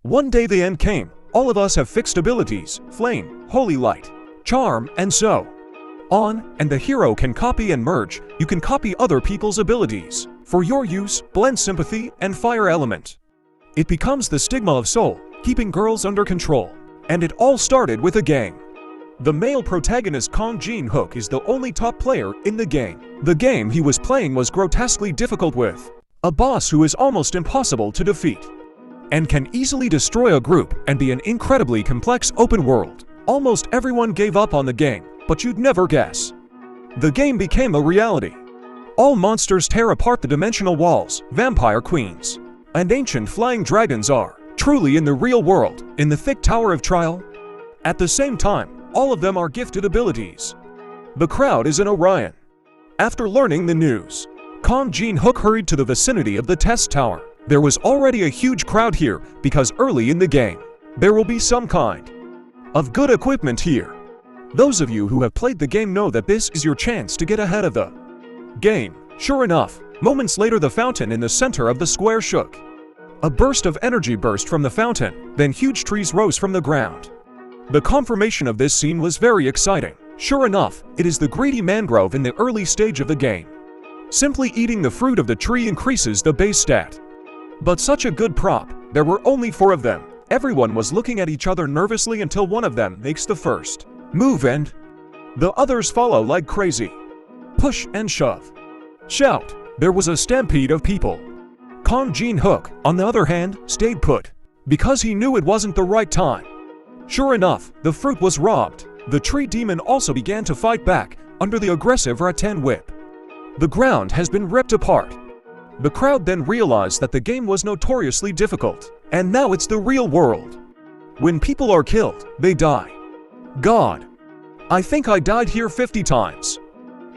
One day the end came. All of us have fixed abilities: flame, holy light, charm, and so on, and the hero can copy and merge. You can copy other people's abilities. For your use, blend sympathy and fire element. It becomes the stigma of soul, keeping girls under control. And it all started with a game. The male protagonist Kong Jin-hook is the only top player in the game. The game he was playing was grotesquely difficult with a boss who is almost impossible to defeat and can easily destroy a group and be an incredibly complex open world. Almost everyone gave up on the game, but you'd never guess. The game became a reality. All monsters tear apart the dimensional walls, vampire queens and ancient flying dragons are truly in the real world, in the thick tower of trial. At the same time, all of them are gifted abilities. The crowd is in Orion. After learning the news, Kong Jin-hook hurried to the vicinity of the test tower. There was already a huge crowd here because early in the game, there will be some kind of good equipment here. Those of you who have played the game know that this is your chance to get ahead of the game. Sure enough, moments later the fountain in the center of the square shook. A burst of energy burst from the fountain, then huge trees rose from the ground. The confirmation of this scene was very exciting. Sure enough, it is the greedy mangrove in the early stage of the game. Simply eating the fruit of the tree increases the base stat. But such a good prop, there were only 4 of them. Everyone was looking at each other nervously until one of them makes the first move and the others follow like crazy. Push and shove. Shout. There was a stampede of people. Kong Jin-hook, on the other hand, stayed put because he knew it wasn't the right time. Sure enough, the fruit was robbed. The tree demon also began to fight back under the aggressive rattan whip. The ground has been ripped apart. The crowd then realized that the game was notoriously difficult, and now it's the real world. When people are killed, they die. God. I think I died here 50 times.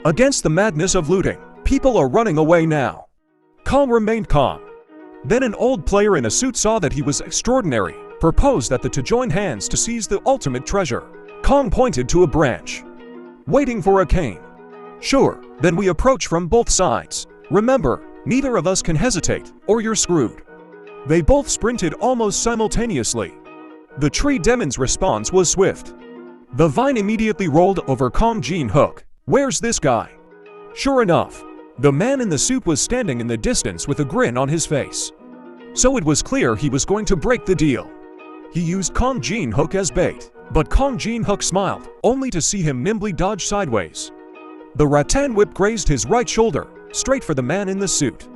Against the madness of looting, people are running away now. Kong remained calm. Then an old player in a suit saw that he was extraordinary, proposed that to join hands to seize the ultimate treasure. Kong pointed to a branch, waiting for a cane. Sure, then we approach from both sides. Remember, neither of us can hesitate, or you're screwed. They both sprinted almost simultaneously. The tree demon's response was swift. The vine immediately rolled over Kong Jin-hook. Where's this guy? Sure enough, the man in the suit was standing in the distance with a grin on his face. So it was clear he was going to break the deal. He used Kong Jin-hook as bait, but Kong Jin-hook smiled, only to see him nimbly dodge sideways. The rattan whip grazed his right shoulder, straight for the man in the suit.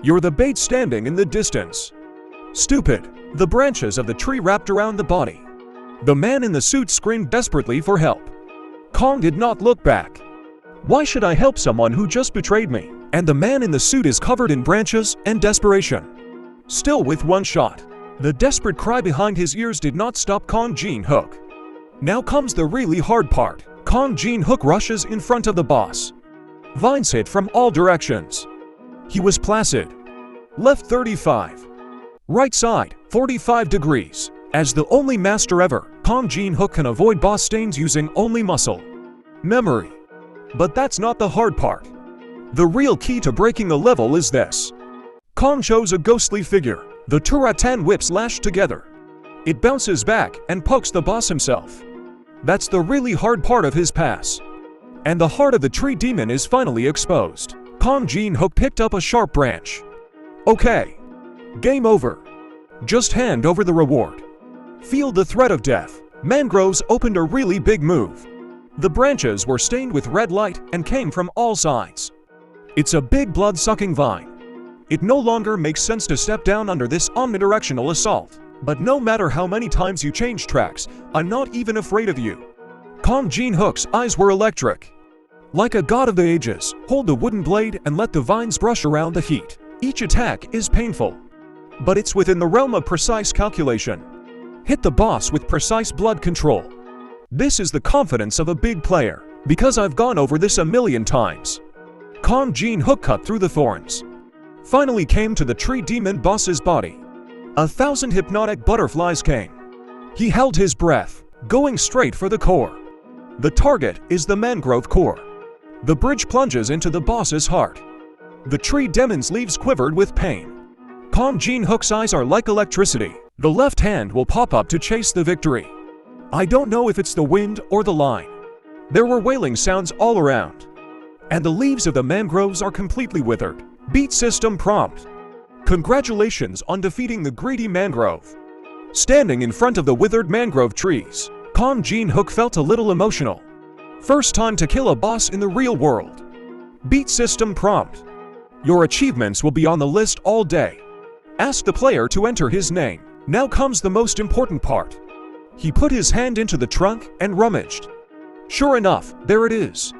You're the bait standing in the distance. Stupid. The branches of the tree wrapped around the body. The man in the suit screamed desperately for help. Kong did not look back. Why should I help someone who just betrayed me? And the man in the suit is covered in branches and desperation. Still with one shot. The desperate cry behind his ears did not stop Kong Jin-hook. Now comes the really hard part. Kong Jin-hook rushes in front of the boss. Vines hit from all directions. He was placid. Left 35. Right side, 45 degrees. As the only master ever, Kong Jin-hook can avoid boss stains using only muscle memory. But that's not the hard part. The real key to breaking the level is this. Kong shows a ghostly figure. The two rattan whips lash together. It bounces back and pokes the boss himself. That's the really hard part of his pass. And the heart of the tree demon is finally exposed. Kong Jin-hook picked up a sharp branch. Okay. Game over. Just hand over the reward. Feel the threat of death. Mangroves opened a really big move. The branches were stained with red light and came from all sides. It's a big blood-sucking vine. It no longer makes sense to step down under this omnidirectional assault. But no matter how many times you change tracks, I'm not even afraid of you. Kong Jin-hook's eyes were electric. Like a god of the ages, hold the wooden blade and let the vines brush around the heat. Each attack is painful, but it's within the realm of precise calculation. Hit the boss with precise blood control. This is the confidence of a big player, because I've gone over this a million times. Kong Jin-hook cut through the thorns. Finally came to the tree demon boss's body. 1,000 hypnotic butterflies came. He held his breath, going straight for the core. The target is the mangrove core. The bridge plunges into the boss's heart. The tree demon's leaves quivered with pain. Kong Jin-hook's eyes are like electricity. The left hand will pop up to chase the victory. I don't know if it's the wind or the line. There were wailing sounds all around. And the leaves of the mangroves are completely withered. Beat system prompt. Congratulations on defeating the greedy mangrove. Standing in front of the withered mangrove trees, Kong Jin-hook felt a little emotional. First time to kill a boss in the real world. Beat system prompt. Your achievements will be on the list all day. Ask the player to enter his name. Now comes the most important part. He put his hand into the trunk and rummaged. Sure enough, there it is.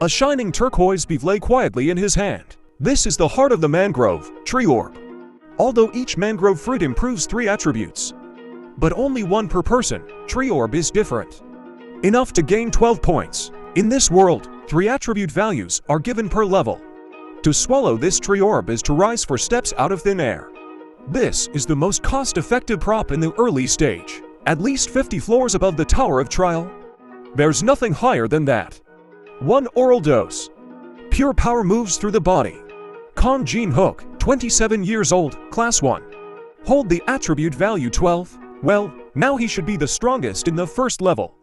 A shining turquoise bead lay quietly in his hand. This is the heart of the mangrove, tree orb. Although each mangrove fruit improves 3 attributes, but only 1 per person, tree orb is different. Enough to gain 12 points. In this world, 3 attribute values are given per level. To swallow this tree orb is to rise 4 steps out of thin air. This is the most cost-effective prop in the early stage, at least 50 floors above the Tower of Trial. There's nothing higher than that. 1 oral dose. Pure power moves through the body. Kong Jin-hook, 27 years old, Class 1. Hold the attribute value 12. Well, now he should be the strongest in the first level.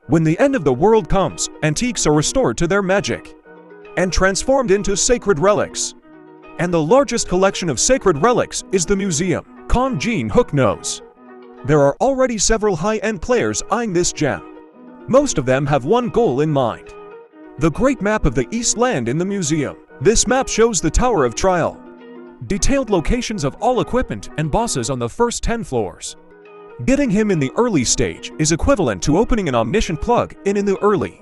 When the end of the world comes, antiques are restored to their magic and transformed into sacred relics. And the largest collection of sacred relics is the museum. Kong Jin-hook knows. There are already several high-end players eyeing this gem. Most of them have one goal in mind. The great map of the East Land in the museum. This map shows the Tower of Trial. Detailed locations of all equipment and bosses on the first 10 floors. Getting him in the early stage is equivalent to opening an omniscient plug-in in the early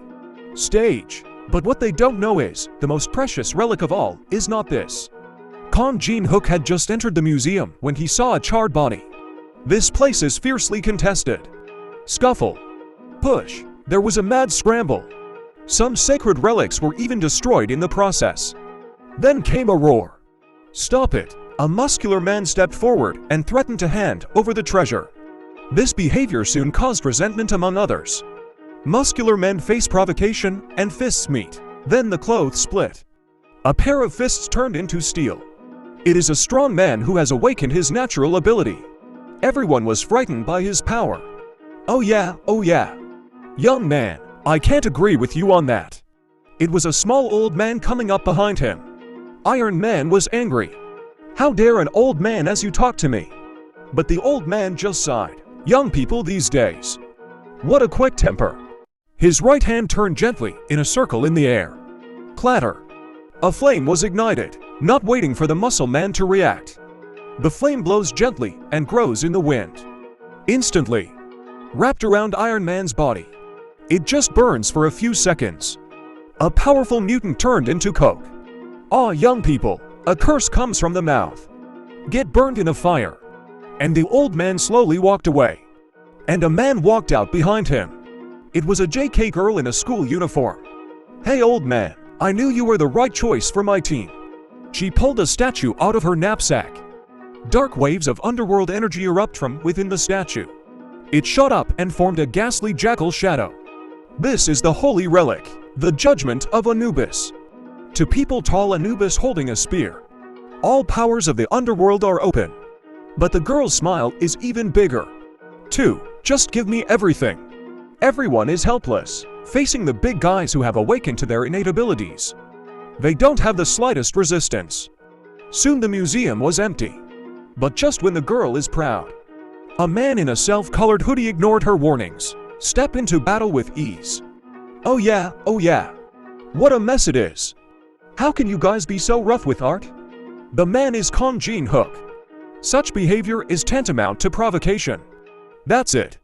stage. But what they don't know is, the most precious relic of all is not this. Kong Jin-hook had just entered the museum when he saw a charred body. This place is fiercely contested. Scuffle. Push. There was a mad scramble. Some sacred relics were even destroyed in the process. Then came a roar. Stop it! A muscular man stepped forward and threatened to hand over the treasure. This behavior soon caused resentment among others. Muscular men face provocation and fists meet. Then the clothes split. A pair of fists turned into steel. It is a strong man who has awakened his natural ability. Everyone was frightened by his power. Oh yeah. Young man, I can't agree with you on that. It was a small old man coming up behind him. Iron Man was angry. How dare an old man as you talk to me? But the old man just sighed. Young people these days. What a quick temper. His right hand turned gently in a circle in the air. Clatter. A flame was ignited, not waiting for the muscle man to react. The flame blows gently and grows in the wind. Instantly. Wrapped around Iron Man's body. It just burns for a few seconds. A powerful mutant turned into coke. Ah, young people, a curse comes from the mouth. Get burned in a fire. And the old man slowly walked away. And a man walked out behind him. It was a JK girl in a school uniform. Hey old man, I knew you were the right choice for my team. She pulled a statue out of her knapsack. Dark waves of underworld energy erupt from within the statue. It shot up and formed a ghastly jackal shadow. This is the holy relic, the judgment of Anubis. To people tall Anubis holding a spear. All powers of the underworld are open. But the girl's smile is even bigger. 2. Just give me everything. Everyone is helpless, facing the big guys who have awakened to their innate abilities. They don't have the slightest resistance. Soon the museum was empty. But just when the girl is proud, a man in a self-colored hoodie ignored her warnings. Step into battle with ease. Oh yeah. What a mess it is. How can you guys be so rough with art? The man is Kong Jin-hook. Such behavior is tantamount to provocation. That's it.